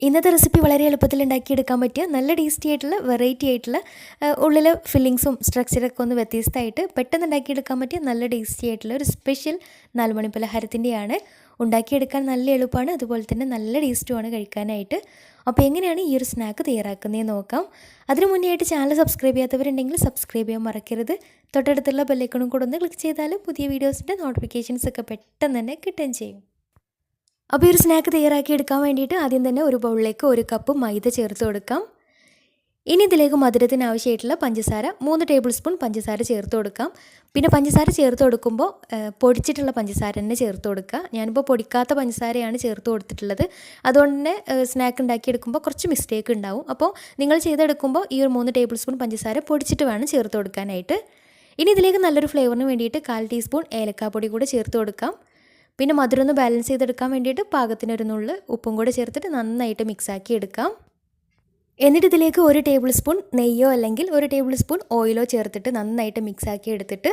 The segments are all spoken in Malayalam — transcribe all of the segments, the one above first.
ഇന്നത്തെ റെസിപ്പി വളരെ എളുപ്പത്തിൽ ഉണ്ടാക്കിയെടുക്കാൻ പറ്റിയ നല്ല ടേസ്റ്റി ആയിട്ടുള്ള വെറൈറ്റി ആയിട്ടുള്ള ഉള്ളിലെ ഫില്ലിങ്സും സ്ട്രക്ചറൊക്കെ ഒന്ന് വ്യത്യസ്തമായിട്ട് പെട്ടെന്ന് ഉണ്ടാക്കിയെടുക്കാൻ പറ്റിയ നല്ല ടേസ്റ്റി ആയിട്ടുള്ള ഒരു സ്പെഷ്യൽ നാലുമണി പലഹാരത്തിൻ്റെയാണ്. ഉണ്ടാക്കിയെടുക്കാൻ നല്ല എളുപ്പമാണ്, അതുപോലെ തന്നെ നല്ല ടേസ്റ്റുമാണ് കഴിക്കാനായിട്ട്. അപ്പോൾ എങ്ങനെയാണ് ഈ ഒരു സ്നാക്ക് തയ്യാറാക്കുന്നതെന്ന് നോക്കാം. അതിനു മുന്നേ ആയിട്ട് ചാനൽ സബ്സ്ക്രൈബ് ചെയ്യാത്തവരുണ്ടെങ്കിൽ സബ്സ്ക്രൈബ് ചെയ്യാൻ മറക്കരുത്. തൊട്ടടുത്തുള്ള ബെല്ലൈക്കണും കൂടെ ഒന്ന് ക്ലിക്ക് ചെയ്താൽ പുതിയ വീഡിയോസിൻ്റെ നോട്ടിഫിക്കേഷൻസ് ഒക്കെ പെട്ടെന്ന് തന്നെ കിട്ടുകയും ചെയ്യും. അപ്പോൾ ഈ ഒരു സ്നാക്ക് തയ്യാറാക്കി എടുക്കാൻ വേണ്ടിയിട്ട് ആദ്യം തന്നെ ഒരു ബൗളിലേക്ക് 1 കപ്പ് മൈദ ചേർത്ത് കൊടുക്കാം. ഇനി ഇതിലേക്ക് മധുരത്തിന് ആവശ്യമായിട്ടുള്ള പഞ്ചസാര 3 ടേബിൾ സ്പൂൺ പഞ്ചസാര ചേർത്ത് കൊടുക്കാം. പിന്നെ പഞ്ചസാര ചേർത്ത് കൊടുക്കുമ്പോൾ പൊടിച്ചിട്ടുള്ള പഞ്ചസാര തന്നെ ചേർത്ത് കൊടുക്കുക. ഞാനിപ്പോൾ പൊടിക്കാത്ത പഞ്ചസാരയാണ് ചേർത്ത് കൊടുത്തിട്ടുള്ളത്. അതുകൊണ്ട് തന്നെ സ്നാക്ക് ഉണ്ടാക്കിയെടുക്കുമ്പോൾ കുറച്ച് മിസ്റ്റേക്ക് ഉണ്ടാവും. അപ്പോൾ നിങ്ങൾ ചെയ്തെടുക്കുമ്പോൾ ഈ ഒരു 3 ടേബിൾ സ്പൂൺ പഞ്ചസാര പൊടിച്ചിട്ട് വേണം ചേർത്ത് കൊടുക്കാനായിട്ട്. ഇനി ഇതിലേക്ക് നല്ലൊരു ഫ്ലേവറിന് വേണ്ടിയിട്ട് 1/4 ടീസ്പൂൺ ഏലക്കാപ്പൊടി കൂടെ ചേർത്ത് കൊടുക്കാം. പിന്നെ മധുരം ഒന്ന് ബാലൻസ് ചെയ്തെടുക്കാൻ വേണ്ടിയിട്ട് പാകത്തിനൊരു നുള്ള് ഉപ്പും കൂടെ ചേർത്തിട്ട് നന്നായിട്ട് മിക്സാക്കി എടുക്കാം. എന്നിട്ട് ഇതിലേക്ക് 1 ടേബിൾ സ്പൂൺ നെയ്യോ അല്ലെങ്കിൽ 1 ടേബിൾ സ്പൂൺ ഓയിലോ ചേർത്തിട്ട് നന്നായിട്ട് മിക്സാക്കി എടുത്തിട്ട്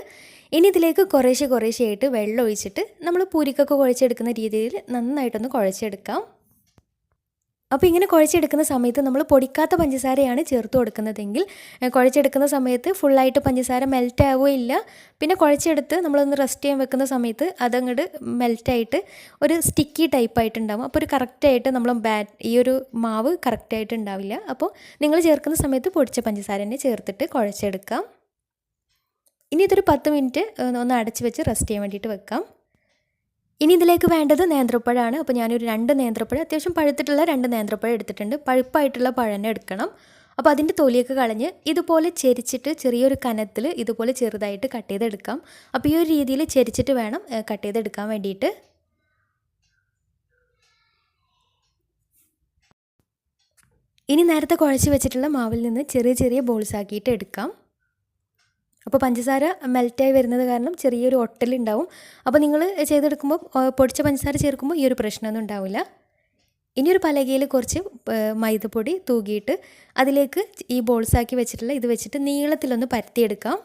ഇനി ഇതിലേക്ക് കുറേശ്ശെയായിട്ട് വെള്ളം ഒഴിച്ചിട്ട് നമ്മൾ പൂരിക്കൊക്കെ കുഴച്ചെടുക്കുന്ന രീതിയിൽ നന്നായിട്ടൊന്ന് കുഴച്ചെടുക്കാം. അപ്പോൾ ഇങ്ങനെ കുഴച്ചെടുക്കുന്ന സമയത്ത് നമ്മൾ പൊടിക്കാത്ത പഞ്ചസാരയാണ് ചേർത്ത് കൊടുക്കുന്നതെങ്കിൽ കുഴച്ചെടുക്കുന്ന സമയത്ത് ഫുള്ളായിട്ട് പഞ്ചസാര മെൽറ്റ് ആവുകയില്ല. പിന്നെ കുഴച്ചെടുത്ത് നമ്മളൊന്ന് റെസ്റ്റ് ചെയ്യാൻ വെക്കുന്ന സമയത്ത് അതങ്ങോട്ട് മെൽറ്റായിട്ട് ഒരു സ്റ്റിക്കി ടൈപ്പായിട്ടുണ്ടാവും. അപ്പോൾ ഒരു കറക്റ്റായിട്ട് നമ്മൾ ഈ ഒരു മാവ് കറക്റ്റായിട്ട് ഉണ്ടാവില്ല. അപ്പോൾ നിങ്ങൾ ചേർക്കുന്ന സമയത്ത് പൊടിച്ച പഞ്ചസാര തന്നെ ചേർത്തിട്ട് കുഴച്ചെടുക്കാം. ഇനി ഇതൊരു 10 മിനിറ്റ് ഒന്ന് അടച്ച് വെച്ച് റെസ്റ്റ് ചെയ്യാൻ വേണ്ടിയിട്ട് വെക്കാം. ഇനി ഇതിലേക്ക് വേണ്ടത് നേന്ത്രപ്പഴമാണ്. അപ്പോൾ ഞാനൊരു 2 നേന്ത്രപ്പഴം, അത്യാവശ്യം പഴുത്തിട്ടുള്ള 2 നേന്ത്രപ്പഴം എടുത്തിട്ടുണ്ട്. പഴുപ്പായിട്ടുള്ള പഴം തന്നെ എടുക്കണം. അപ്പോൾ അതിൻ്റെ തൊലിയൊക്കെ കളഞ്ഞ് ഇതുപോലെ ചെരിച്ചിട്ട് ചെറിയൊരു കനത്തിൽ ഇതുപോലെ ചെറുതായിട്ട് കട്ട് ചെയ്തെടുക്കാം. അപ്പോൾ ഈ ഒരു രീതിയിൽ ചെരിച്ചിട്ട് വേണം കട്ട് ചെയ്തെടുക്കാൻ വേണ്ടിയിട്ട്. ഇനി നേരത്തെ കുഴച്ച് വെച്ചിട്ടുള്ള മാവിൽ നിന്ന് ചെറിയ ബോൾസ് ആക്കിയിട്ട് എടുക്കാം. അപ്പോൾ പഞ്ചസാര മെൽറ്റായി വരുന്നത് കാരണം ചെറിയൊരു ഒട്ടലുണ്ടാവും. അപ്പോൾ നിങ്ങൾ ചെയ്തെടുക്കുമ്പോൾ പൊടിച്ച പഞ്ചസാര ചേർക്കുമ്പോൾ ഈ ഒരു പ്രശ്നമൊന്നും ഉണ്ടാവില്ല. ഇനിയൊരു പലകയിൽ കുറച്ച് മൈദപ്പൊടി തൂകിയിട്ട് അതിലേക്ക് ഈ ബോൾസാക്കി വെച്ചിട്ടുള്ള ഇത് വെച്ചിട്ട് നീളത്തിലൊന്ന് പരത്തിയെടുക്കാം.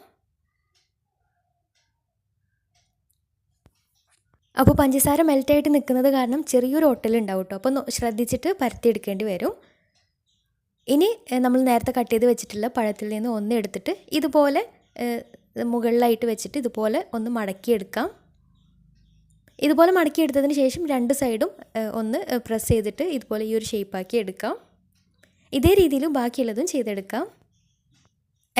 അപ്പോൾ പഞ്ചസാര മെൽറ്റായിട്ട് നിൽക്കുന്നത് കാരണം ചെറിയൊരു ഒട്ടലുണ്ടാവും കേട്ടോ. അപ്പോൾ ശ്രദ്ധിച്ചിട്ട് പരത്തിയെടുക്കേണ്ടി വരും. ഇനി നമ്മൾ നേരത്തെ കട്ട് ചെയ്ത് വെച്ചിട്ടുള്ള പഴത്തിൽ നിന്ന് ഒന്ന് എടുത്തിട്ട് ഇതുപോലെ മുകളിലായിട്ട് വെച്ചിട്ട് ഇതുപോലെ ഒന്ന് മടക്കിയെടുക്കാം. ഇതുപോലെ മടക്കിയെടുത്തതിന് ശേഷം 2 സൈഡും ഒന്ന് പ്രസ് ചെയ്തിട്ട് ഇതുപോലെ ഈ ഒരു ഷേപ്പാക്കി എടുക്കാം. ഇതേ രീതിയിൽ ബാക്കിയുള്ളതും ചെയ്തെടുക്കാം.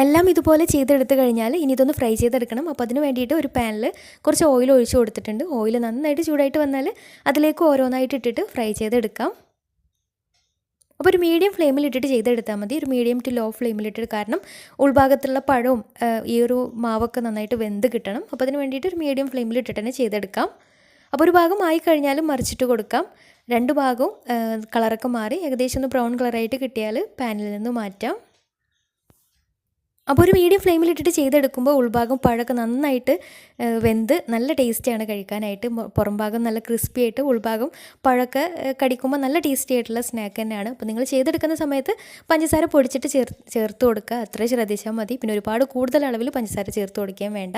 എല്ലാം ഇതുപോലെ ചെയ്തെടുത്ത് കഴിഞ്ഞാൽ ഇനി ഇതൊന്ന് ഫ്രൈ ചെയ്തെടുക്കണം. അപ്പോൾ അതിന് വേണ്ടിയിട്ട് ഒരു പാനിൽ കുറച്ച് ഓയിൽ ഒഴിച്ച് കൊടുത്തിട്ടുണ്ട്. ഓയിൽ നന്നായിട്ട് ചൂടായിട്ട് വന്നാൽ അതിലേക്ക് ഓരോന്നായിട്ട് ഇട്ടിട്ട് ഫ്രൈ ചെയ്തെടുക്കാം. അപ്പോൾ ഒരു മീഡിയം ഫ്ലെയിമിലിട്ടിട്ട് ചെയ്തെടുത്താൽ മതി. ഒരു മീഡിയം ടു ലോ ഫ്ലെയിമിലിട്ടിട്ട്, കാരണം ഉൾഭാഗത്തുള്ള പഴവും ഈ ഒരു മാവൊക്കെ നന്നായിട്ട് വെന്ത് കിട്ടണം. അപ്പോൾ അതിന് വേണ്ടിയിട്ട് ഒരു മീഡിയം ഫ്ലെയിമിലിട്ടിട്ട് തന്നെ ചെയ്തെടുക്കാം. അപ്പോൾ ഒരു ഭാഗം ആയി കഴിഞ്ഞാലും മറിച്ചിട്ട് കൊടുക്കാം. 2 ഭാഗവും കളറൊക്കെ മാറി ഏകദേശം ഒന്ന് ബ്രൗൺ കളറായിട്ട് കിട്ടിയാൽ പാനിൽ നിന്ന് മാറ്റാം. അപ്പോൾ ഒരു മീഡിയം ഫ്ലെയിമിലിട്ടിട്ട് ചെയ്തെടുക്കുമ്പോൾ ഉൾഭാഗം പഴമൊക്കെ നന്നായിട്ട് വെന്ത് നല്ല ടേസ്റ്റിയാണ് കഴിക്കാനായിട്ട്. പുറം ഭാഗം നല്ല ക്രിസ്പി ആയിട്ട് ഉൾഭാഗം പഴമൊക്കെ കടിക്കുമ്പോൾ നല്ല ടേസ്റ്റി ആയിട്ടുള്ള സ്നാക്ക് തന്നെയാണ്. അപ്പോൾ നിങ്ങൾ ചെയ്തെടുക്കുന്ന സമയത്ത് പഞ്ചസാര പൊടിച്ചിട്ട് ചേർത്ത് കൊടുക്കുക, അത്ര ശ്രദ്ധിച്ചാൽ മതി. പിന്നെ ഒരുപാട് കൂടുതൽ അളവിൽ പഞ്ചസാര ചേർത്ത് കൊടുക്കാൻ വേണ്ട.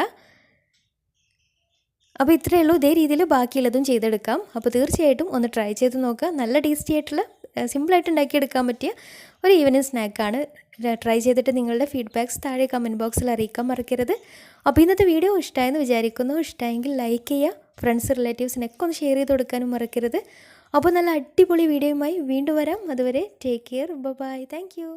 അപ്പോൾ ഇത്രയേ ഉള്ളൂ. ഇതേ രീതിയിൽ ബാക്കിയുള്ളതും ചെയ്തെടുക്കാം. അപ്പോൾ തീർച്ചയായിട്ടും ഒന്ന് ട്രൈ ചെയ്ത് നോക്കുക. നല്ല ടേസ്റ്റി ആയിട്ടുള്ള സിമ്പിളായിട്ട് ഉണ്ടാക്കിയെടുക്കാൻ പറ്റിയ ഒരു ഈവനിങ് സ്നാക്കാണ്. ട്രൈ ചെയ്തിട്ട് നിങ്ങളുടെ ഫീഡ്ബാക്ക്സ് താഴെ കമൻറ്റ് ബോക്സിൽ അറിയിക്കാൻ മറക്കരുത്. അപ്പോൾ ഇന്നത്തെ വീഡിയോ ഇഷ്ടമായെന്ന് വിചാരിക്കുന്നു. ഇഷ്ടമായെങ്കിൽ ലൈക്ക് ചെയ്യുക, ഫ്രണ്ട്സ് റിലേറ്റീവ്സിനൊക്കെ ഒന്ന് ഷെയർ ചെയ്ത് കൊടുക്കാനും മറക്കരുത്. അപ്പോൾ നല്ല അടിപൊളി വീഡിയോയുമായി വീണ്ടും വരാം. അതുവരെ take care, bye, thank U.